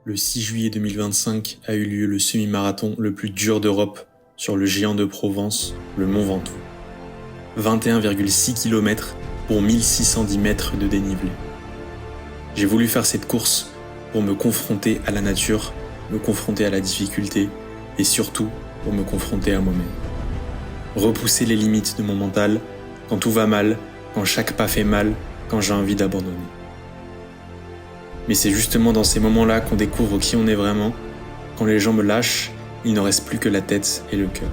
Le 6 juillet 2025 a eu lieu le semi-marathon le plus dur d'Europe sur le géant de Provence, le Mont Ventoux. 21,6 km pour 1610 mètres de dénivelé. J'ai voulu faire cette course pour me confronter à la nature, me confronter à la difficulté et surtout pour me confronter à moi-même. Repousser les limites de mon mental quand tout va mal, quand chaque pas fait mal, quand j'ai envie d'abandonner. Mais c'est justement dans ces moments-là qu'on découvre qui on est vraiment. Quand les jambes lâchent, il ne reste plus que la tête et le cœur.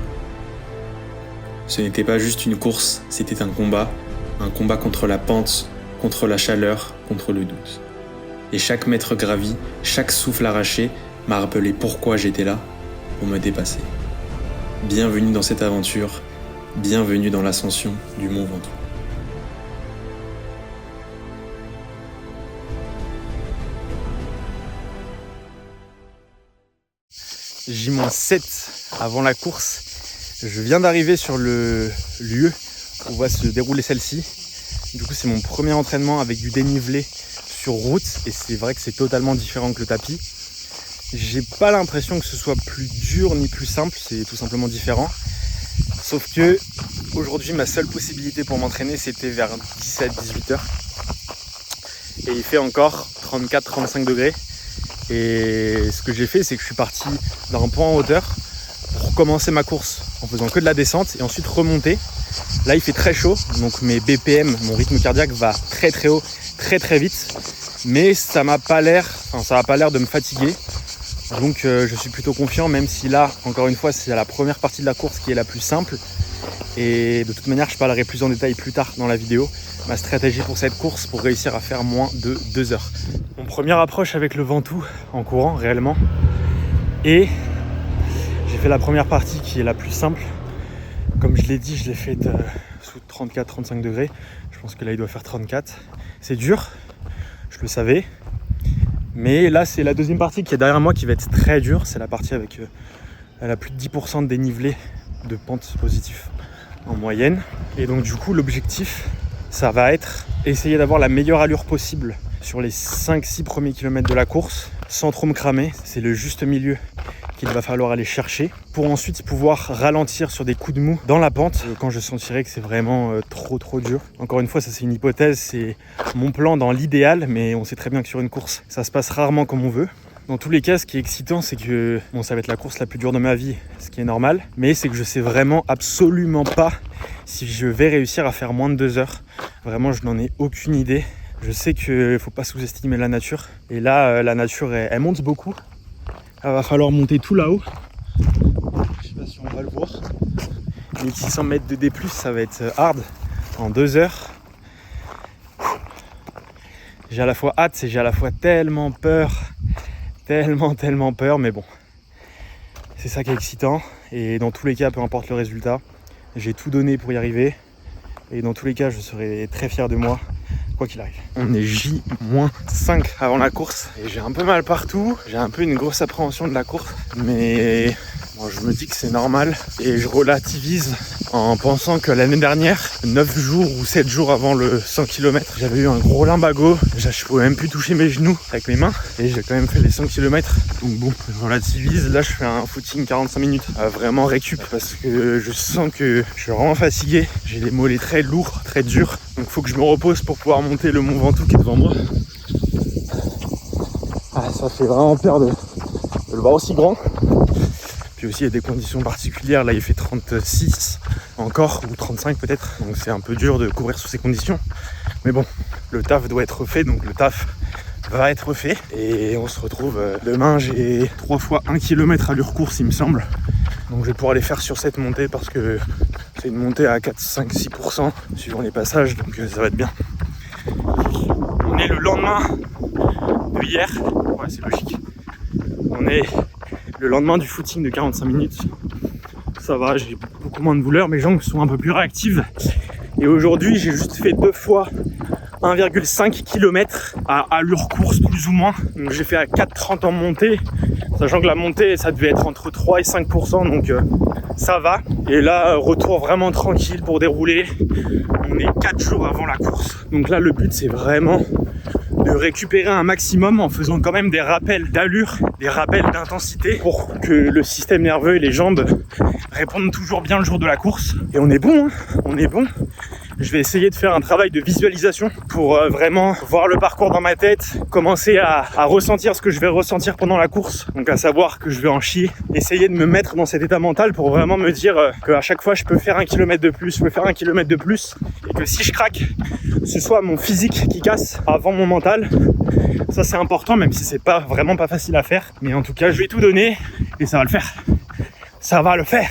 Ce n'était pas juste une course, c'était un combat contre la pente, contre la chaleur, contre le doute. Et chaque mètre gravi, chaque souffle arraché m'a rappelé pourquoi j'étais là, pour me dépasser. Bienvenue dans cette aventure, bienvenue dans l'ascension du Mont Ventoux. J-7 avant la course. Je viens d'arriver sur le lieu où va se dérouler celle-ci. Du coup, c'est mon premier entraînement avec du dénivelé sur route et c'est vrai que c'est totalement différent que le tapis. J'ai pas l'impression que ce soit plus dur ni plus simple, c'est tout simplement différent. Sauf que aujourd'hui, ma seule possibilité pour m'entraîner, c'était vers 17-18 heures. Et il fait encore 34-35 degrés. Et ce que j'ai fait, c'est que je suis parti d'un point en hauteur pour commencer ma course en faisant que de la descente et ensuite remonter. Là, il fait très chaud, donc mes BPM, mon rythme cardiaque va très très haut, très très vite. Mais ça n'a pas l'air de me fatiguer. Donc je suis plutôt confiant, même si là, encore une fois, c'est la première partie de la course qui est la plus simple. Et de toute manière, je parlerai plus en détail plus tard dans la vidéo. Ma stratégie pour cette course pour réussir à faire moins de 2 heures. Mon premier approche avec le Ventoux en courant réellement. Et j'ai fait la première partie qui est la plus simple. Comme je l'ai dit, je l'ai faite sous 34-35 degrés. Je pense que là, il doit faire 34. C'est dur, je le savais. Mais là, c'est la deuxième partie qui est derrière moi qui va être très dure. C'est la partie avec elle a plus de 10% de dénivelé de pente positive en moyenne. Et donc du coup, l'objectif, ça va être essayer d'avoir la meilleure allure possible sur les 5-6 premiers kilomètres de la course sans trop me cramer. C'est le juste milieu qu'il va falloir aller chercher pour ensuite pouvoir ralentir sur des coups de mou dans la pente quand je sentirai que c'est vraiment trop dur. Encore une fois, ça c'est une hypothèse, c'est mon plan dans l'idéal, mais on sait très bien que sur une course, ça se passe rarement comme on veut. Dans tous les cas, ce qui est excitant, c'est que ça va être la course la plus dure de ma vie, ce qui est normal, mais c'est que je sais vraiment absolument pas si je vais réussir à faire moins de 2 heures. Vraiment, je n'en ai aucune idée. Je sais qu'il ne faut pas sous-estimer la nature. Et là, la nature, elle monte beaucoup. Il va falloir monter tout là-haut. Je sais pas si on va le voir. 1600 mètres de D+, ça va être hard en 2 heures. J'ai à la fois hâte et j'ai à la fois tellement peur. Tellement peur, mais bon. C'est ça qui est excitant. Et dans tous les cas, peu importe le résultat, j'ai tout donné pour y arriver. Et dans tous les cas, je serai très fier de moi, quoi qu'il arrive. On est J-5 avant la course. Et j'ai un peu mal partout. J'ai un peu une grosse appréhension de la course. Mais bon, je me dis que c'est normal. Et je relativise en pensant que l'année dernière, 9 jours ou 7 jours avant le 100 km, j'avais eu un gros lumbago. Je pouvais même plus toucher mes genoux avec mes mains. Et j'ai quand même fait les 100 km. Donc bon, je relativise. Là, je fais un footing 45 minutes. Vraiment récup parce que je sens que je suis vraiment fatigué. J'ai les mollets très lourds, très durs. Donc il faut que je me repose pour pouvoir monter le Mont Ventoux qui est devant moi. Ah, ça fait vraiment peur de le voir aussi grand. Puis aussi il y a des conditions particulières, là il fait 36 encore, ou 35 peut-être, donc c'est un peu dur de courir sous ces conditions. Mais bon, le taf doit être fait, donc le taf va être fait. Et on se retrouve demain, j'ai 3 fois 1 km allure course il me semble. Donc je vais pouvoir les faire sur cette montée parce que c'est une montée à 4, 5, 6% suivant les passages, donc ça va être bien. On est le lendemain de hier, ouais c'est logique. On est le lendemain du footing de 45 minutes. Ça va, j'ai beaucoup moins de douleur, mes jambes sont un peu plus réactives. Et aujourd'hui, j'ai juste fait 2 fois 1,5 km à allure course plus ou moins. Donc j'ai fait à 4,30 en montée, sachant que la montée, ça devait être entre 3 et 5%, donc ça va. Et là, retour vraiment tranquille pour dérouler. On est 4 jours avant la course. Donc là, le but, c'est vraiment de récupérer un maximum en faisant quand même des rappels d'allure, des rappels d'intensité pour que le système nerveux et les jambes répondent toujours bien le jour de la course. Et on est bon, hein, on est bon. Je vais essayer de faire un travail de visualisation pour vraiment voir le parcours dans ma tête, commencer à ressentir ce que je vais ressentir pendant la course, donc à savoir que je vais en chier, essayer de me mettre dans cet état mental pour vraiment me dire qu'à chaque fois je peux faire 1 kilomètre de plus, je peux faire 1 kilomètre de plus, et que si je craque, ce soit mon physique qui casse avant mon mental. Ça c'est important, même si c'est vraiment pas facile à faire, mais en tout cas je vais tout donner et ça va le faire. Ça va le faire.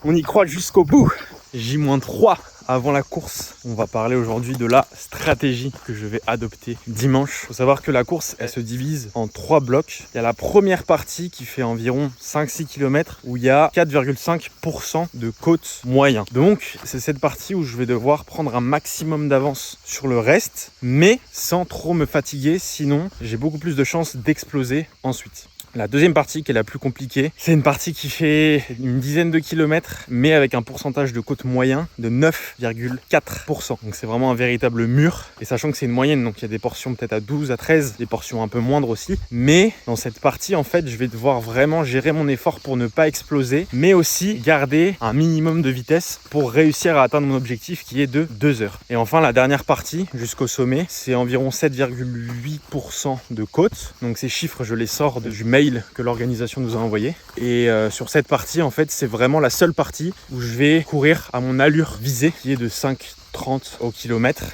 On y croit jusqu'au bout. J-3 avant la course. On va parler aujourd'hui de la stratégie que je vais adopter dimanche. Il faut savoir que la course, elle se divise en 3 blocs. Il y a la première partie qui fait environ 5-6 km où il y a 4,5% de côte moyen. Donc, c'est cette partie où je vais devoir prendre un maximum d'avance sur le reste, mais sans trop me fatiguer, sinon j'ai beaucoup plus de chances d'exploser ensuite. La deuxième partie, qui est la plus compliquée, c'est une partie qui fait une dizaine de kilomètres, mais avec un pourcentage de côte moyen de 9,4%. Donc c'est vraiment un véritable mur. Et sachant que c'est une moyenne, donc il y a des portions peut-être à 12, à 13, des portions un peu moindres aussi. Mais dans cette partie, en fait, je vais devoir vraiment gérer mon effort pour ne pas exploser, mais aussi garder un minimum de vitesse pour réussir à atteindre mon objectif qui est de 2 heures. Et enfin, la dernière partie, jusqu'au sommet, c'est environ 7,8% de côte. Donc ces chiffres, je les sors du mail que l'organisation nous a envoyé. Et sur cette partie, en fait, c'est vraiment la seule partie où je vais courir à mon allure visée, qui est de 5,30 au kilomètre.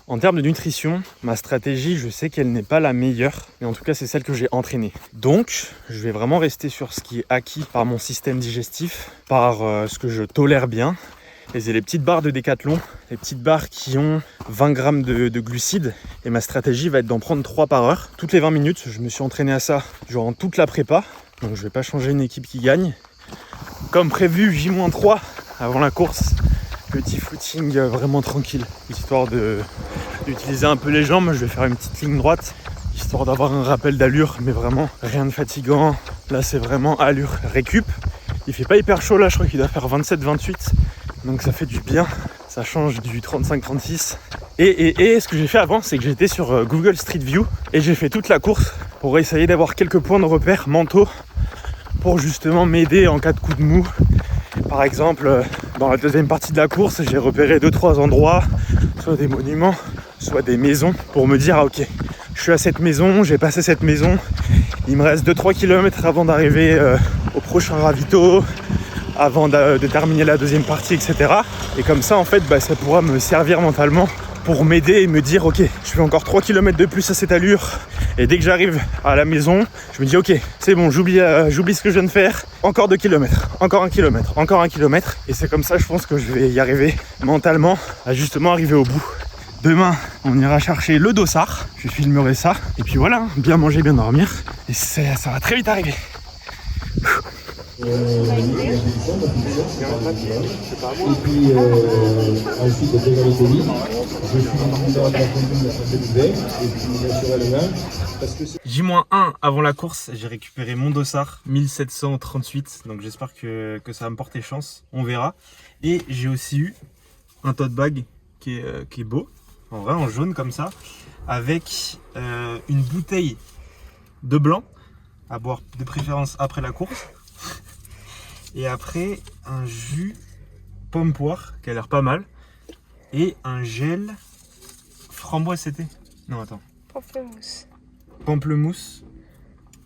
En termes de nutrition, ma stratégie, je sais qu'elle n'est pas la meilleure, mais en tout cas, c'est celle que j'ai entraînée. Donc, je vais vraiment rester sur ce qui est acquis par mon système digestif, par ce que je tolère bien. Et c'est les petites barres de Décathlon, les petites barres qui ont 20 grammes de glucides. Et ma stratégie va être d'en prendre 3 par heure. Toutes les 20 minutes, je me suis entraîné à ça durant toute la prépa. Donc je ne vais pas changer une équipe qui gagne. Comme prévu, J-3 avant la course. Petit footing vraiment tranquille. Histoire d'utiliser un peu les jambes, je vais faire une petite ligne droite. Histoire d'avoir un rappel d'allure, mais vraiment rien de fatigant. Là c'est vraiment allure récup. Il fait pas hyper chaud là, je crois qu'il doit faire 27-28. Donc ça fait du bien, ça change du 35-36. Et ce que j'ai fait avant, c'est que j'étais sur Google Street View et j'ai fait toute la course pour essayer d'avoir quelques points de repère mentaux pour justement m'aider en cas de coup de mou. Par exemple, dans la deuxième partie de la course, j'ai repéré 2-3 endroits, soit des monuments, soit des maisons, pour me dire, ah, ok, je suis à cette maison, j'ai passé cette maison, il me reste 2-3 km avant d'arriver au prochain ravito, avant de terminer la deuxième partie, etc. Et comme ça, en fait, ça pourra me servir mentalement pour m'aider et me dire, ok, je fais encore 3 km de plus à cette allure. Et dès que j'arrive à la maison, je me dis, ok, c'est bon, j'oublie ce que je viens de faire. Encore 2 km, encore 1 km, encore 1 km. Et c'est comme ça, je pense que je vais y arriver mentalement à justement arriver au bout. Demain, on ira chercher le dossard. Je filmerai ça. Et puis voilà, bien manger, bien dormir. Et ça va très vite arriver. Et puis ensuite de l'égalité libre, je suis dans la commune de Saint-Denis et puis naturellement parce que c'est... J-1 avant la course, j'ai récupéré mon dossard 1738, donc j'espère que ça va me porter chance, on verra. Et j'ai aussi eu un tote bag qui est beau, en vrai en jaune comme ça, avec une bouteille de blanc à boire de préférence après la course. Et après, un jus pomme-poire qui a l'air pas mal. Et un gel framboise, c'était? Non, attends. Pamplemousse. Pamplemousse.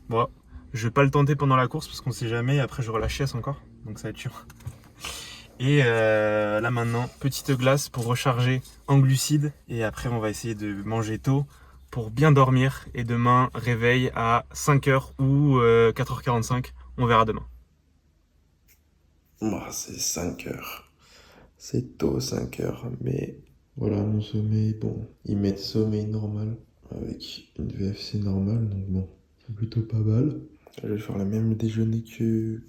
Bon, je vais pas le tenter pendant la course parce qu'on sait jamais. Après, j'aurai la chiasse encore. Donc ça va être chiant. Et là maintenant, petite glace pour recharger en glucides. Et après, on va essayer de manger tôt pour bien dormir. Et demain, réveil à 5h ou 4h45. On verra demain. C'est 5 heures. C'est tôt 5 heures, mais voilà, mon sommeil, bon, ils mettent sommeil normal avec une VFC normale, donc bon, c'est plutôt pas mal. Je vais faire le même déjeuner que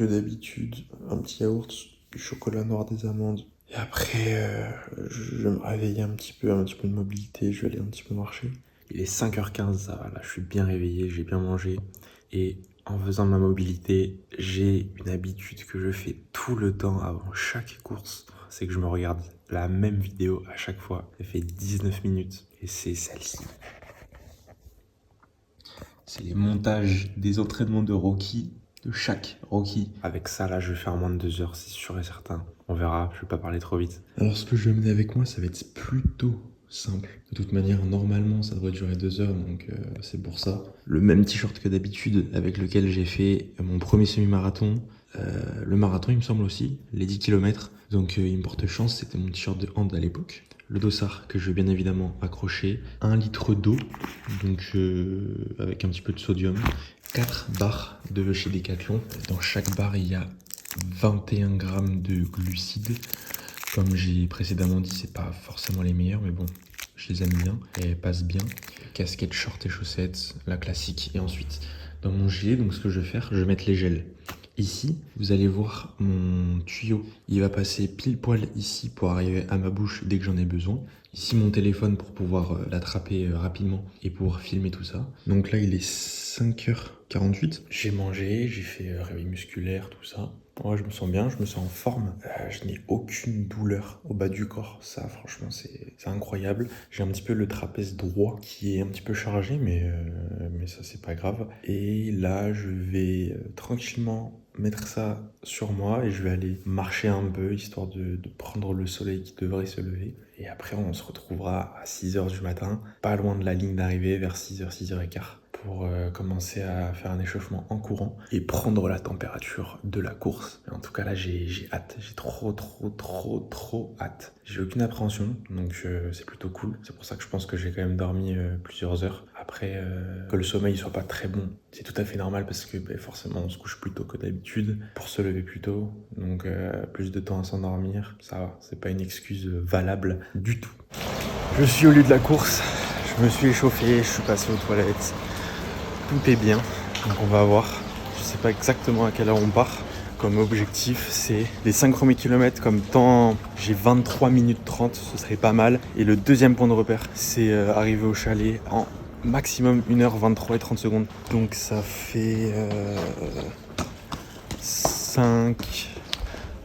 d'habitude, un petit yaourt, du chocolat noir, des amandes. Et après, je vais me réveiller un petit peu de mobilité, je vais aller un petit peu marcher. Il est 5h15, ça va, là, je suis bien réveillé, j'ai bien mangé et en faisant ma mobilité, j'ai une habitude que je fais tout le temps avant chaque course. C'est que je me regarde la même vidéo à chaque fois. Elle fait 19 minutes et c'est celle-ci. c'est les montages des entraînements de Rocky, de chaque Rocky. Avec ça, là, je vais faire moins de 2 heures, c'est sûr et certain. On verra, je vais pas parler trop vite. Alors, ce que je vais mener avec moi, ça va être plutôt simple. De toute manière, normalement, ça devrait durer 2 heures, donc c'est pour ça. Le même t-shirt que d'habitude, avec lequel j'ai fait mon premier semi-marathon. Le marathon, il me semble aussi, les 10 km. Donc, il me porte chance, c'était mon t-shirt de hand à l'époque. Le dossard que je vais bien évidemment accrocher. 1 litre d'eau, donc avec un petit peu de sodium. 4 barres de chez Decathlon. Dans chaque barre, il y a 21 grammes de glucides. Comme j'ai précédemment dit, c'est pas forcément les meilleurs, mais bon, je les aime bien et elles passent bien. Casquette, short et chaussettes, la classique. Et ensuite, dans mon gilet, donc ce que je vais faire, je vais mettre les gels. Ici, vous allez voir mon tuyau. Il va passer pile poil ici pour arriver à ma bouche dès que j'en ai besoin. Ici, mon téléphone pour pouvoir l'attraper rapidement et pouvoir filmer tout ça. Donc là, il est 5h48. J'ai mangé, j'ai fait réveil musculaire, tout ça. Ouais, je me sens bien, je me sens en forme. Je n'ai aucune douleur au bas du corps. Ça, franchement, c'est incroyable. J'ai un petit peu le trapèze droit qui est un petit peu chargé, mais ça, c'est pas grave. Et là, je vais tranquillement mettre ça sur moi et je vais aller marcher un peu, histoire de prendre le soleil qui devrait se lever. Et après, on se retrouvera à 6h du matin, pas loin de la ligne d'arrivée, vers 6h, 6h15. Pour commencer à faire un échauffement en courant et prendre la température de la course. En tout cas là j'ai hâte, j'ai trop hâte. J'ai aucune appréhension, donc c'est plutôt cool. C'est pour ça que je pense que j'ai quand même dormi plusieurs heures. Après, que le sommeil soit pas très bon, c'est tout à fait normal parce que forcément on se couche plus tôt que d'habitude pour se lever plus tôt. Donc plus de temps à s'endormir, ça va, c'est pas une excuse valable du tout. Je suis au lieu de la course, je me suis échauffé, je suis passé aux toilettes. Tout est bien, donc on va voir. Je sais pas exactement à quelle heure on part. Comme objectif, c'est les 5 premiers kilomètres. Comme temps, j'ai 23 minutes 30, ce serait pas mal. Et le deuxième point de repère, c'est arriver au chalet en maximum 1h23 et 30 secondes. Donc ça fait 5,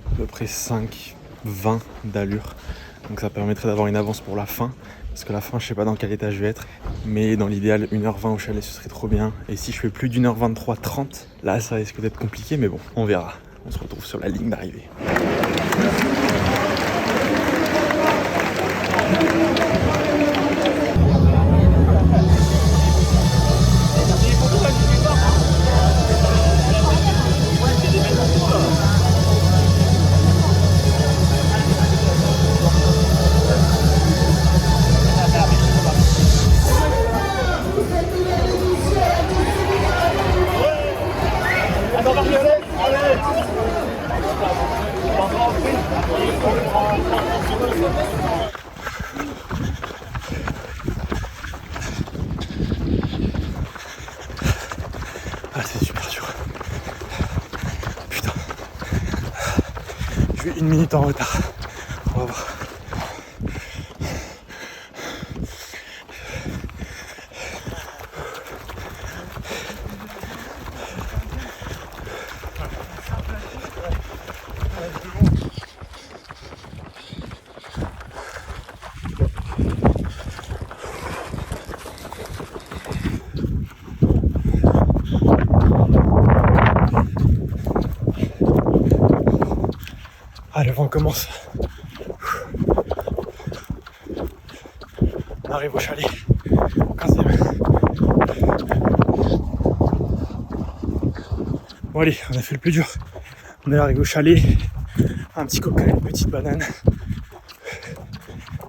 à peu près 5,20 d'allure. Donc ça permettrait d'avoir une avance pour la fin. Parce que la fin, je sais pas dans quel état je vais être. Mais dans l'idéal, 1h20 au chalet, ce serait trop bien. Et si je fais plus d'1h23 30, là, ça risque d'être compliqué. Mais bon, on verra. On se retrouve sur la ligne d'arrivée. Ah, c'est super dur. Putain. Je suis 1 minute en retard. On va voir. Ah, le vent commence. On arrive au chalet, au 15e. Bon allez, on a fait le plus dur. On est arrivé au chalet, un petit coca, une petite banane.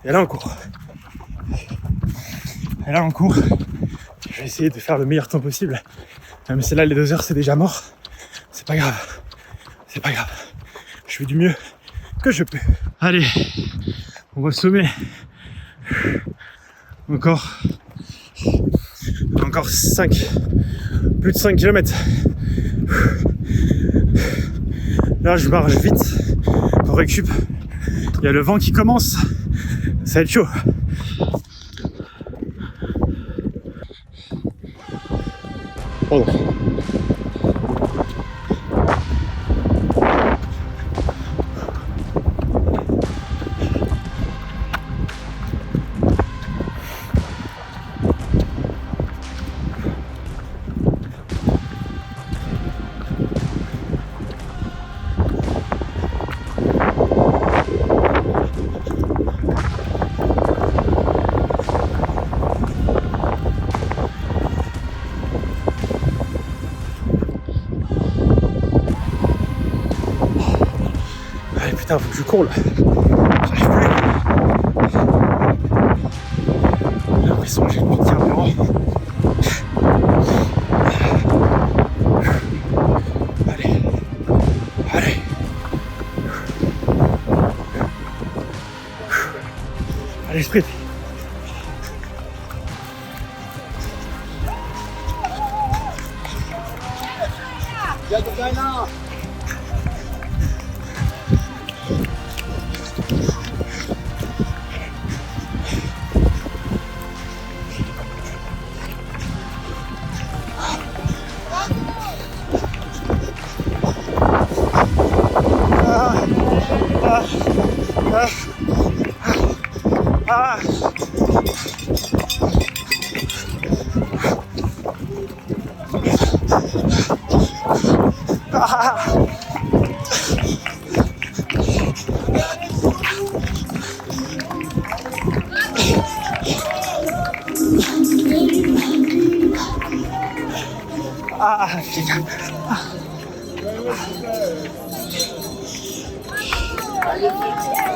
Et là on court. Je vais essayer de faire le meilleur temps possible. Même si là les 2 heures c'est déjà mort. C'est pas grave. Je fais du mieux que je peux. Allez, on va au sommet. Encore 5, plus de 5 km. Là, je marche vite pour récup. Il y a le vent qui commence. Ça va être chaud. Pardon. Putain, faut que je cours là. J'arrive plus. J'ai l'impression que j'ai une piqué un bureau. Allez. Allez. Allez, sprint. Putain.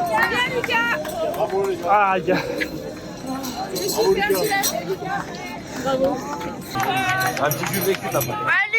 Bien Lucas. Bravo les gars. Ah, gars. Super, Lucas. Bravo. Un petit jus vécu là-bas. Allez.